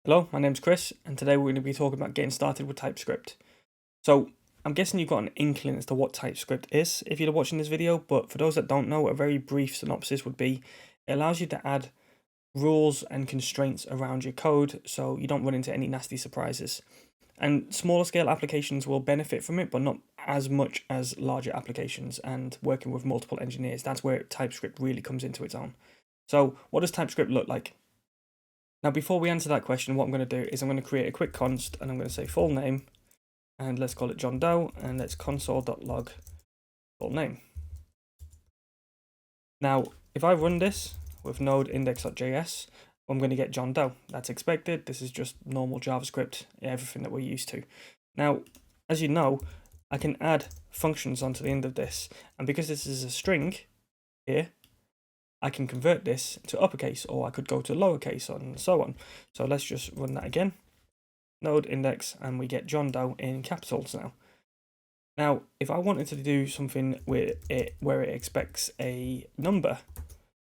Hello, my name's Chris, and today we're going to be talking about getting started with TypeScript. So, I'm guessing you've got an inkling as to what TypeScript is if you're watching this video, but for those that don't know, a very brief synopsis would be it allows you to add rules and constraints around your code so you don't run into any nasty surprises. And smaller scale applications will benefit from it, but not as much as larger applications and working with multiple engineers. That's where TypeScript really comes into its own. So, what does TypeScript look like? Now, before we answer that question, what I'm going to do is I'm going to create a quick const, and I'm going to say full name, and let's call it John Doe, and let's console.log full name. Now, if I run this with node index.js, I'm going to get John Doe. That's expected. This is just normal JavaScript, everything that we're used to. Now, as you know, I can add functions onto the end of this, and because this is a string here, I can convert this to uppercase, or I could go to lowercase and so on. So let's just run that again. Node index, and we get John Doe in capitals now. Now, if I wanted to do something with it where it expects a number,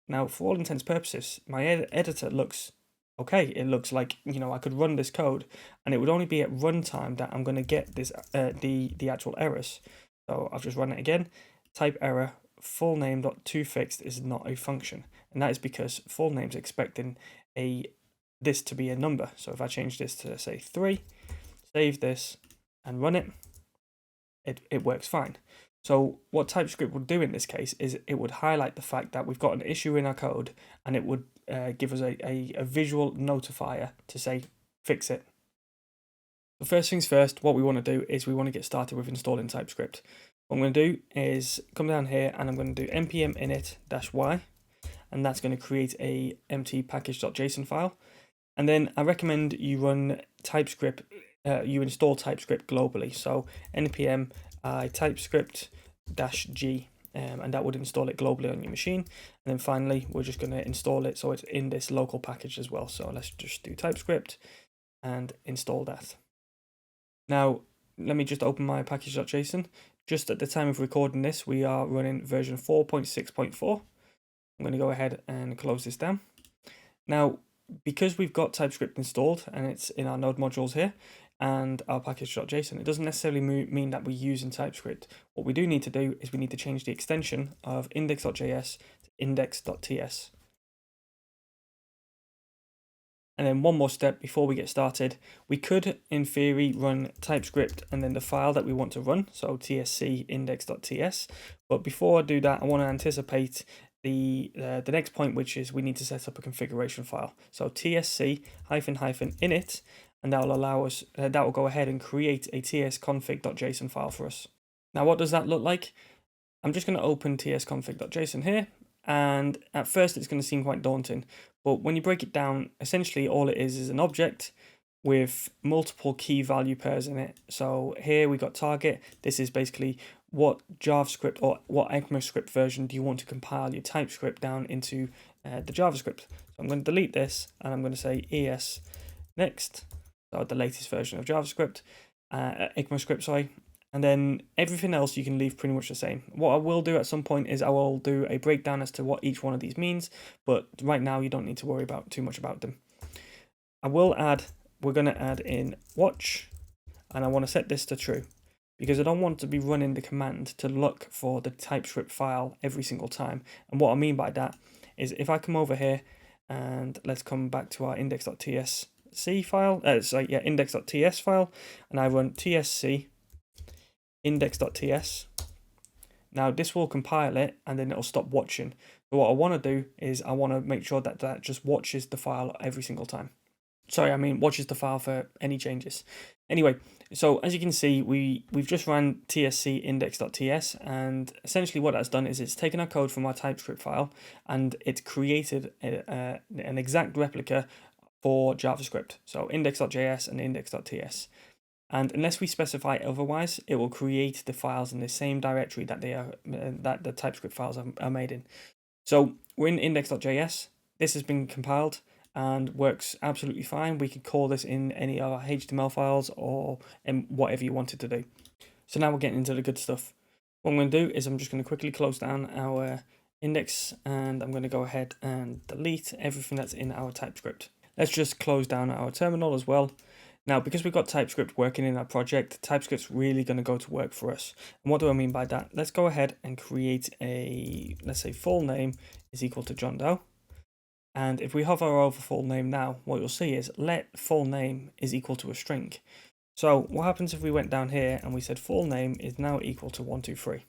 now for all intents and purposes, my editor looks okay. It looks like, I could run this code, and it would only be at runtime that I'm going to get this the actual errors. So I've just run it again. Type error full name.toFixed is not a function, and that is because full name's expecting this to be a number. So if I change this to say 3, save this and run it, it works fine. So what TypeScript would do in this case is it would highlight the fact that we've got an issue in our code, and it would give us a visual notifier to say fix it. The first things first, what we want to do is we want to get started with installing TypeScript. What I'm going to do is come down here, and I'm going to do npm init-y, and that's going to create a empty package.json file. And then I recommend you run TypeScript, you install TypeScript globally. So npm TypeScript-g, and that would install it globally on your machine. And then finally, we're just going to install it so it's in this local package as well. So let's just do TypeScript and install that. Now, let me just open my package.json. Just at the time of recording this, we are running version 4.6.4. I'm going to go ahead and close this down. Now, because we've got TypeScript installed and it's in our node modules here and our package.json, it doesn't necessarily mean that we're using TypeScript. What we do need to do is we need to change the extension of index.js to index.ts. And then one more step before we get started, we could, in theory, run TypeScript and then the file that we want to run, so tsc index.ts. But before I do that, I want to anticipate the next point, which is we need to set up a configuration file. So tsc --init, and that will allow us, that will go ahead and create a tsconfig.json file for us. Now, what does that look like? I'm just going to open tsconfig.json here. And at first it's going to seem quite daunting, but when you break it down, essentially all it is an object with multiple key value pairs in it. So here we got target. This is basically what JavaScript or what ECMAScript version do you want to compile your TypeScript down into the JavaScript. So I'm going to delete this, and I'm going to say ES next, so the latest version of JavaScript, ECMAScript, sorry. And then everything else you can leave pretty much the same. What I will do at some point is I will do a breakdown as to what each one of these means, but right now you don't need to worry about too much about them. We're going to add in watch, and I want to set this to true because I don't want to be running the command to look for the TypeScript file every single time. And what I mean by that is if I come over here and let's come back to our index.ts file, index.ts file, and I run tsc index.ts. Now this will compile it, and then it'll stop watching. So what I want to do is I want to make sure that that just watches the file every single time. Sorry, I mean watches the file for any changes. Anyway, so as you can see, we've just ran tsc index.ts, and essentially what that's done is it's taken our code from our TypeScript file and it's created an exact replica for JavaScript. So index.js and index.ts. And unless we specify otherwise, it will create the files in the same directory that they are that the TypeScript files are made in. So we're in index.js. This has been compiled and works absolutely fine. We can call this in any of our HTML files or in whatever you wanted to do. So now we're getting into the good stuff. What I'm going to do is I'm just going to quickly close down our index, and I'm going to go ahead and delete everything that's in our TypeScript. let's just close down our terminal as well. Now, because we've got TypeScript working in our project, TypeScript's really going to go to work for us. And what do I mean by that? Let's go ahead and create a, let's say full name is equal to John Doe. And if we hover over full name now, what you'll see is let full name is equal to a string. So what happens if we went down here and we said full name is now equal to 123?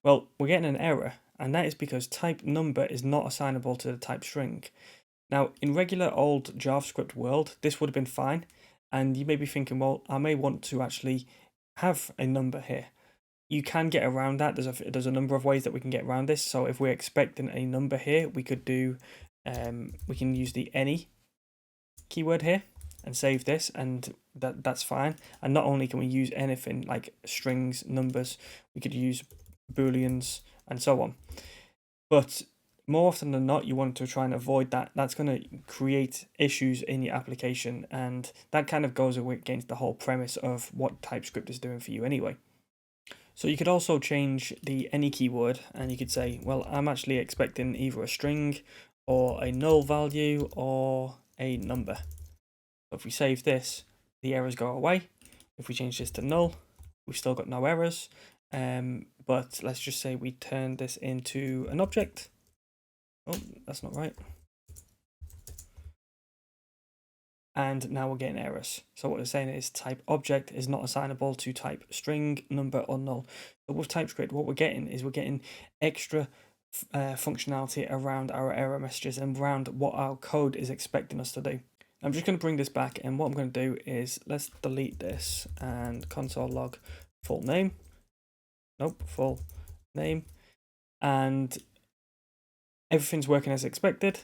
Well, we're getting an error, and that is because type number is not assignable to the type string. Now, in regular old JavaScript world, this would have been fine, and you may be thinking, well, I may want to actually have a number here. You can get around that. There's a number of ways that we can get around this. So if we're expecting a number here, we could do, we can use the any keyword here and save this, and that's fine. And not only can we use anything like strings, numbers, we could use booleans and so on. But more often than not, you want to try and avoid that. That's going to create issues in your application, and that kind of goes against the whole premise of what TypeScript is doing for you anyway. So you could also change the any keyword, and you could say, well, I'm actually expecting either a string or a null value or a number. So if we save this, the errors go away. If we change this to null, we've still got no errors. But let's just say we turn this into an object. Oh, that's not right. And now we're getting errors. So what we're saying is type object is not assignable to type string, number, or null. So with TypeScript, what we're getting is we're getting extra functionality around our error messages and around what our code is expecting us to do. I'm just going to bring this back, and what I'm going to do is let's delete this and console log full name. Nope, full name, and everything's working as expected.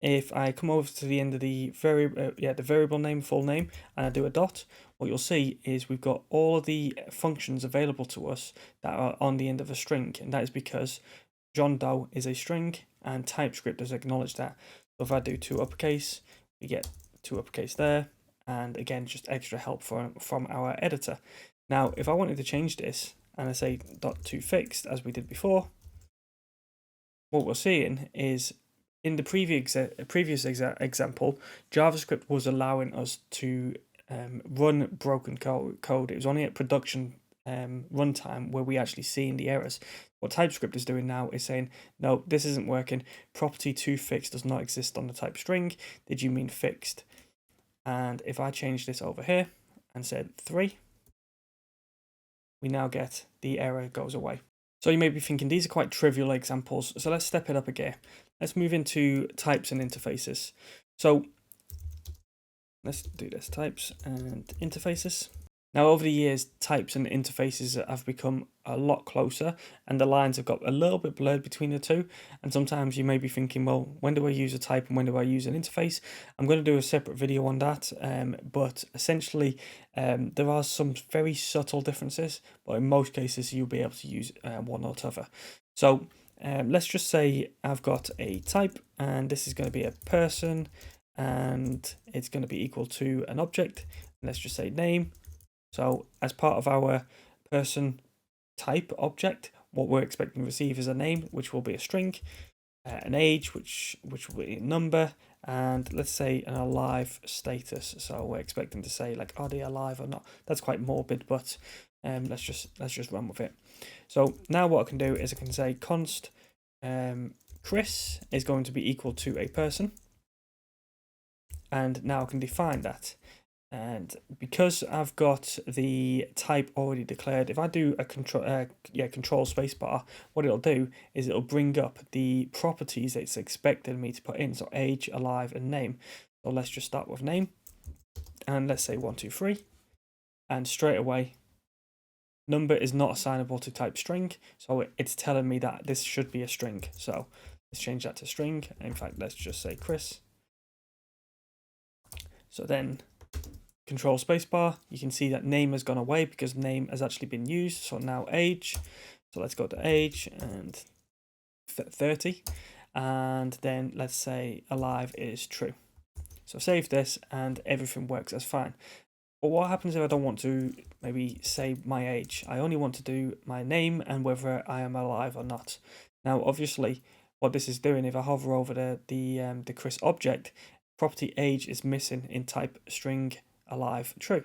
If I come over to the end of the variable name, full name, and I do a dot, what you'll see is we've got all of the functions available to us that are on the end of a string, and that is because John Doe is a string and TypeScript has acknowledged that. So if I do 2 uppercase, we get 2 uppercase there, and again, just extra help from our editor. Now, if I wanted to change this, and I say .toFixed as we did before, what we're seeing is in the previous example, JavaScript was allowing us to run broken code. It was only at production runtime where we actually seeing the errors. What TypeScript is doing now is saying, no, this isn't working. Property toFixed does not exist on the type string. Did you mean fixed? And if I change this over here and said 3, we now get the error goes away. So you may be thinking these are quite trivial examples, so let's step it up again. Let's move into types and interfaces. So let's do this, types and interfaces. Now over the years, types and interfaces have become a lot closer, and the lines have got a little bit blurred between the two. And sometimes you may be thinking, well, when do I use a type and when do I use an interface? I'm going to do a separate video on that, but essentially there are some very subtle differences, but in most cases you'll be able to use one or the other. So let's just say I've got a type, and this is going to be a person, and it's going to be equal to an object. Let's just say name. So as part of our person type object, what we're expecting to receive is a name, which will be a string, an age, which will be a number, and let's say an alive status. So we're expecting to say like, are they alive or not? That's quite morbid, but let's just run with it. So now what I can do is I can say const Chris is going to be equal to a person, and now I can define that. And because I've got the type already declared, if I do a control spacebar, what it'll do is it'll bring up the properties it's expected me to put in. So age, alive, and name. So let's just start with name, and let's say 123, and straight away, number is not assignable to type string, so it's telling me that this should be a string. So let's change that to string. In fact, let's just say Chris. So then control spacebar, you can see that name has gone away because name has actually been used. So now age, so let's go to age and 30, and then let's say alive is true. So save this and everything works as fine. But what happens if I don't want to maybe say my age? I only want to do my name and whether I am alive or not. Now obviously what this is doing, if I hover over the Chris object, property age is missing in type string alive true,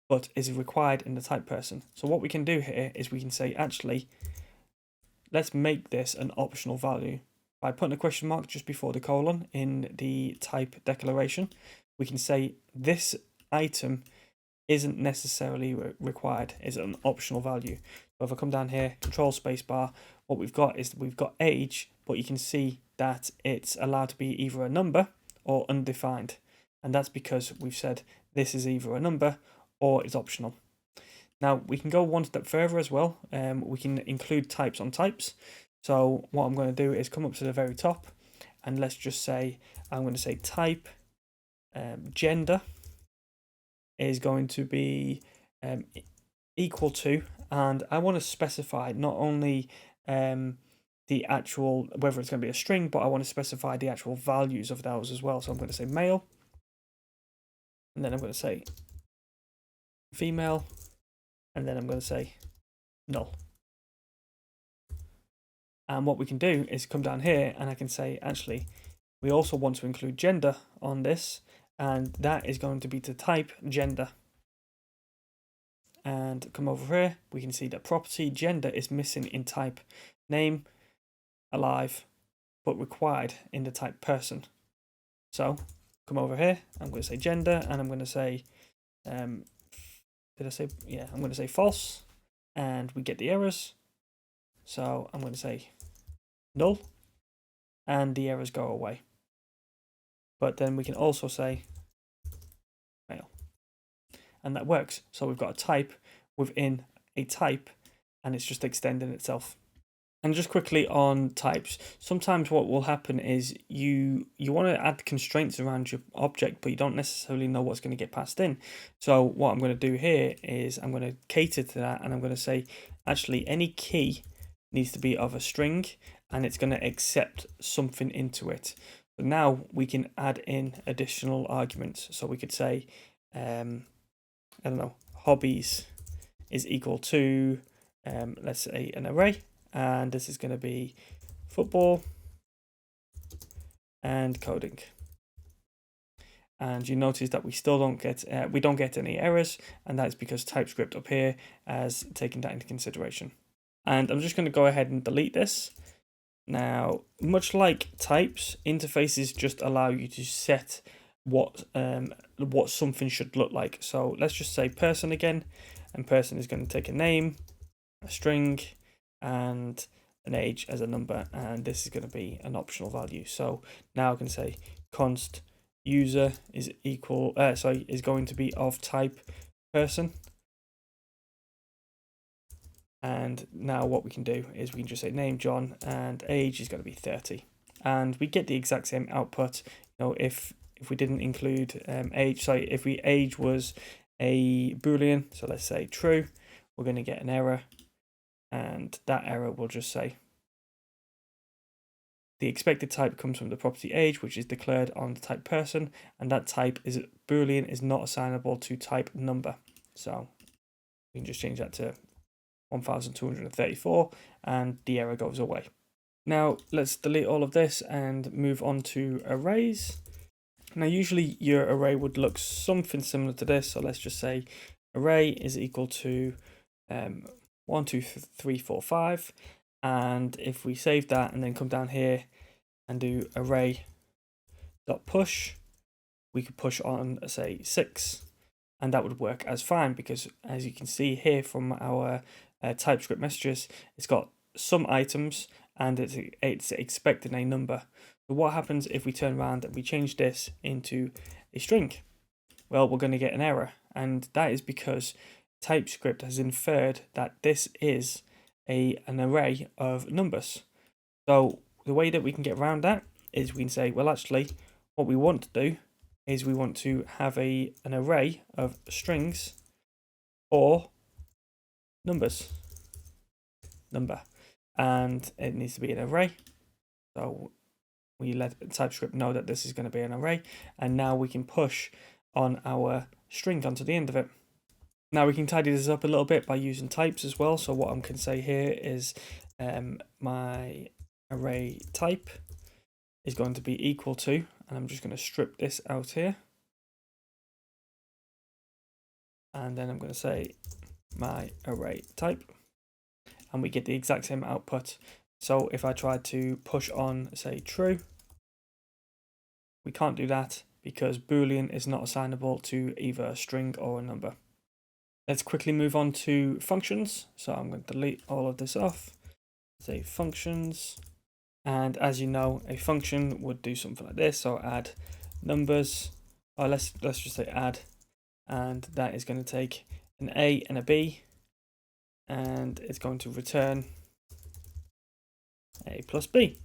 but is required in the type person. So what we can do here is we can say, actually, let's make this an optional value. By putting a question mark just before the colon in the type declaration, we can say this item isn't necessarily required, is an optional value. So if I come down here, control space bar, what we've got is we've got age, but you can see that it's allowed to be either a number or undefined. And that's because we've said this is either a number or it's optional. Now we can go one step further as well. We can include types on types. So what I'm going to do is come up to the very top, and let's just say, I'm going to say type gender is going to be equal to, and I want to specify not only the actual, whether it's going to be a string, but I want to specify the actual values of those as well. So I'm going to say male, and then I'm going to say female, and then I'm going to say null. And what we can do is come down here and I can say, actually, we also want to include gender on this, and that is going to be to type gender. And come over here, we can see that property gender is missing in type name, alive, but required in the type person. So come over here, I'm going to say gender, and I'm going to say, I'm going to say false, and we get the errors. So I'm going to say null, and the errors go away. But then we can also say male, and that works. So we've got a type within a type, and it's just extending itself. And just quickly on types, sometimes what will happen is you want to add constraints around your object, but you don't necessarily know what's going to get passed in. So what I'm going to do here is I'm going to cater to that, and I'm going to say, actually, any key needs to be of a string, and it's going to accept something into it. But now we can add in additional arguments. So we could say, I don't know, hobbies is equal to, let's say, an array. And this is going to be football and coding. And you notice that we still don't get any errors, and that's because TypeScript up here has taken that into consideration. And I'm just going to go ahead and delete this. Now, much like types, interfaces just allow you to set what something should look like. So let's just say person again, and person is going to take a name, a string, and an age as a number, and this is going to be an optional value. So now I can say const user is going to be of type person, and now what we can do is we can just say name John, and age is going to be 30, and we get the exact same output. You know, if we didn't include age, so if we age was a boolean, so let's say true, we're going to get an error. And that error will just say the expected type comes from the property age, which is declared on the type person, and that type is boolean is not assignable to type number. So we can just change that to 1234, and the error goes away. Now let's delete all of this and move on to arrays. Now usually your array would look something similar to this, so let's just say array is equal to 1, 2, 3, 4, 5, and if we save that and then come down here and do array.push, we could push on, say, 6, and that would work as fine, because as you can see here from our TypeScript messages, it's got some items and it's expecting a number. But what happens if we turn around and we change this into a string? Well, we're going to get an error, and that is because TypeScript has inferred that this is an array of numbers. So the way that we can get around that is we can say, well, actually, what we want to do is we want to have an array of strings or numbers, and it needs to be an array. So we let TypeScript know that this is going to be an array, and now we can push on our string onto the end of it. Now we can tidy this up a little bit by using types as well. So what I can say here is my array type is going to be equal to, and I'm just going to strip this out here. And then I'm going to say my array type, and we get the exact same output. So if I try to push on, say, true, we can't do that because Boolean is not assignable to either a string or a number. Let's quickly move on to functions. So I'm going to delete all of this off, say functions. And as you know, a function would do something like this. So add numbers, or let's just say add, and that is going to take an A and a B, and it's going to return A plus B.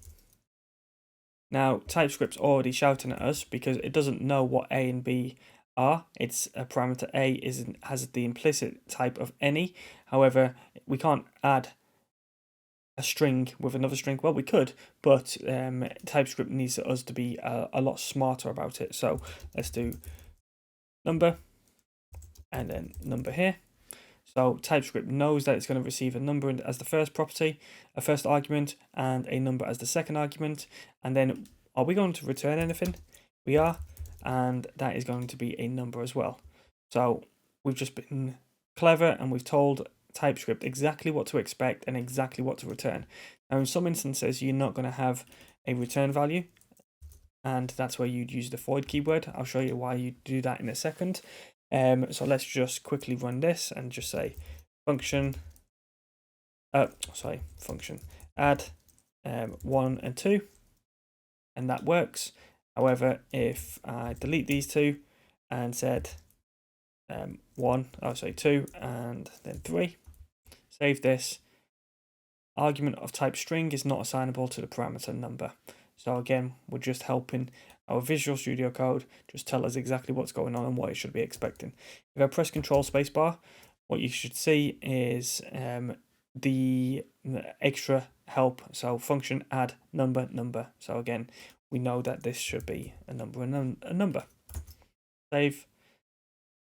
Now, TypeScript's already shouting at us because it doesn't know what A and B are. It's a parameter A has the implicit type of any. However, we can't add a string with another string. Well, we could, but TypeScript needs us to be a lot smarter about it. So let's do number and then number here. So TypeScript knows that it's going to receive a number as the first property, a first argument, and a number as the second argument. And then are we going to return anything? We are, and that is going to be a number as well. So we've just been clever and we've told TypeScript exactly what to expect and exactly what to return. Now in some instances you're not going to have a return value, and that's where you'd use the void keyword. I'll show you why you do that in a second. So let's just quickly run this and just say function add 1 and 2, and that works. However, if I delete these two and said 2 and then 3, save this, argument of type string is not assignable to the parameter number. So again, we're just helping our Visual Studio Code just tell us exactly what's going on and what it should be expecting. If I press Control Spacebar, what you should see is the extra help. So function add number. So again, we know that this should be a number and a number. Save.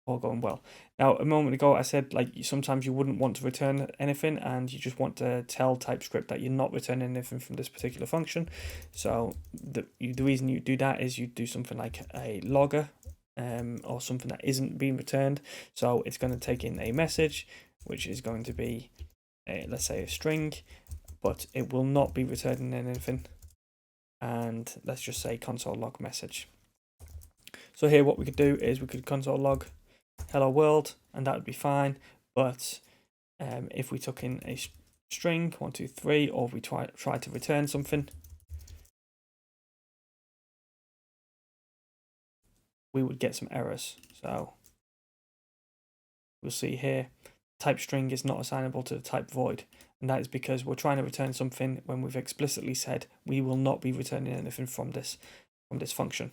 All going well. Now, a moment ago, I said like sometimes you wouldn't want to return anything, and you just want to tell TypeScript that you're not returning anything from this particular function. So the reason you do that is you do something like a logger, or something that isn't being returned. So it's going to take in a message, which is going to be, let's say, a string, but it will not be returning anything. And let's just say console log message. So here, what we could do is we could console log hello world, and that would be fine. But if we took in a string 1 2 3, or we try to return something, we would get some errors. So we'll see here type string is not assignable to the type void, and that is because we're trying to return something when we've explicitly said we will not be returning anything from this function.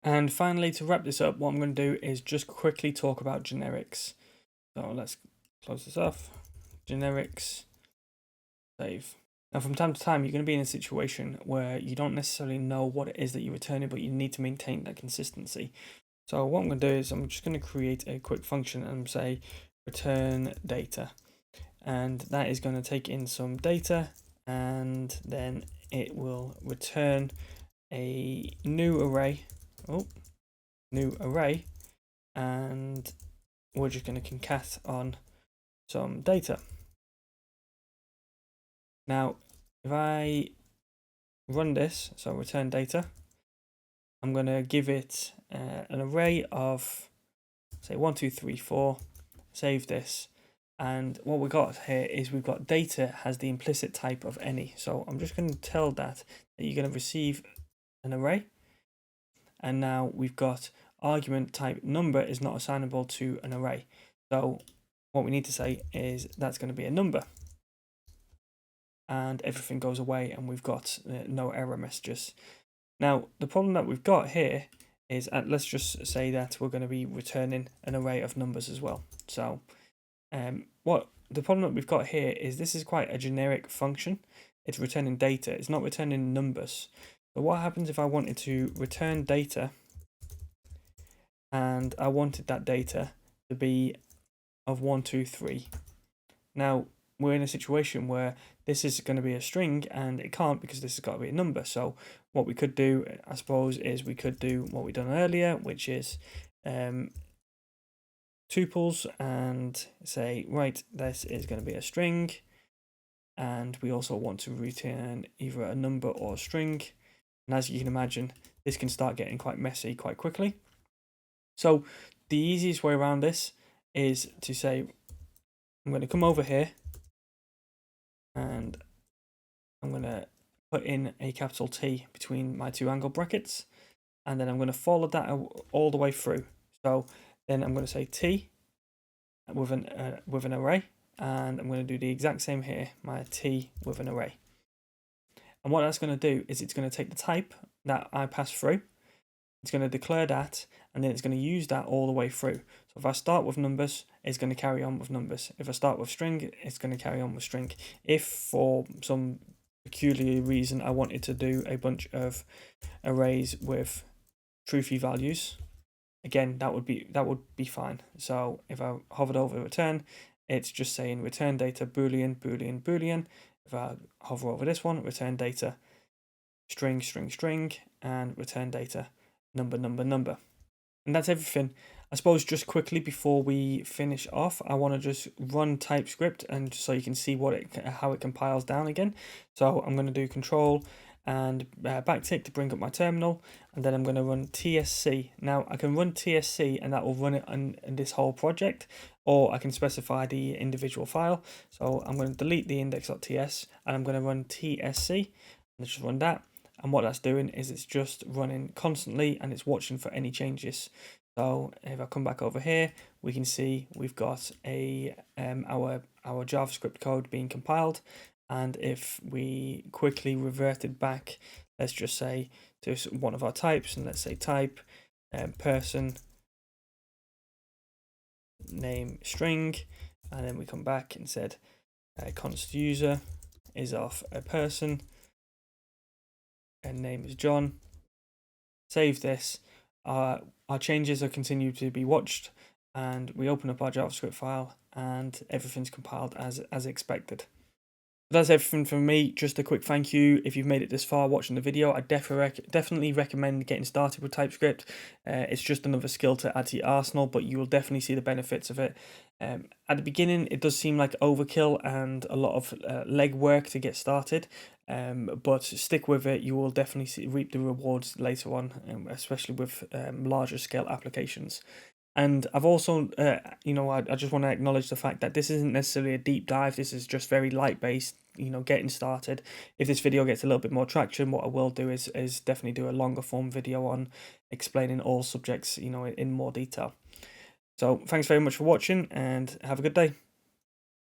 And finally, to wrap this up, what I'm going to do is just quickly talk about generics. So let's close this off. Generics, save. Now, from time to time, you're going to be in a situation where you don't necessarily know what it is that you're returning, but you need to maintain that consistency. So what I'm going to do is I'm just going to create a quick function and say return data. And that is going to take in some data, and then it will return a new array. And we're just going to concat on some data. Now, if I run this, so return data, I'm going to give it an array of, say, 1 2 3 4, save this, and what we got here is we've got data has the implicit type of any. So I'm just going to tell that you're going to receive an array. And now we've got argument type number is not assignable to an array. So what we need to say is that's going to be a number. And everything goes away and we've got no error messages. Now, the problem that we've got here is, let's just say that we're going to be returning an array of numbers as well. So what the problem that we've got here is this is quite a generic function. It's returning data. It's not returning numbers. But what happens if I wanted to return data and I wanted that data to be of 1 2 3? Now, we're in a situation where this is going to be a string and it can't because this has got to be a number. So what we could do, I suppose, is we could do what we done earlier, which is tuples, and say, right, this is going to be a string, and we also want to return either a number or a string. And as you can imagine, this can start getting quite messy quite quickly. So the easiest way around this is to say, I'm going to come over here and I'm going to put in a capital T between my two angle brackets, and then I'm going to follow that all the way through. So then I'm going to say T with an array, and I'm going to do the exact same here, my T with an array. And what that's going to do is it's going to take the type that I pass through, it's going to declare that, and then it's going to use that all the way through. So if I start with numbers, it's going to carry on with numbers. If I start with string, it's going to carry on with string. If for some peculiar reason I wanted to do a bunch of arrays with truthy values, again, that would be fine. So if I hovered over return, it's just saying return data boolean, boolean, boolean. If I hover over this one, return data string, string, string, and return data number, number, number. And that's everything. I suppose just quickly before we finish off, I want to just run Typescript, and so you can see how it compiles down again. So I'm going to do control and backtick to bring up my terminal, and then I'm going to run tsc. Now I can run tsc and that will run it in this whole project, or I can specify the individual file. So I'm going to delete the index.ts and I'm going to run tsc, and just run that. And what that's doing is it's just running constantly and it's watching for any changes. So if I come back over here, we can see we've got our JavaScript code being compiled. And if we quickly reverted back, let's just say to one of our types, and let's say type person name string, and then we come back and said const user is of a person and name is John. Save this. Our changes are continued to be watched, and we open up our JavaScript file and everything's compiled as expected. That's everything from me. Just a quick thank you if you've made it this far watching the video. I definitely recommend getting started with TypeScript. It's just another skill to add to your arsenal, but you will definitely see the benefits of it. At the beginning, it does seem like overkill and a lot of legwork to get started, but stick with it. You will definitely reap the rewards later on, especially with larger scale applications. And I've also, I just want to acknowledge the fact that this isn't necessarily a deep dive. This is just very light based, getting started. If this video gets a little bit more traction, what I will do is definitely do a longer form video on explaining all subjects, in more detail. So thanks very much for watching and have a good day.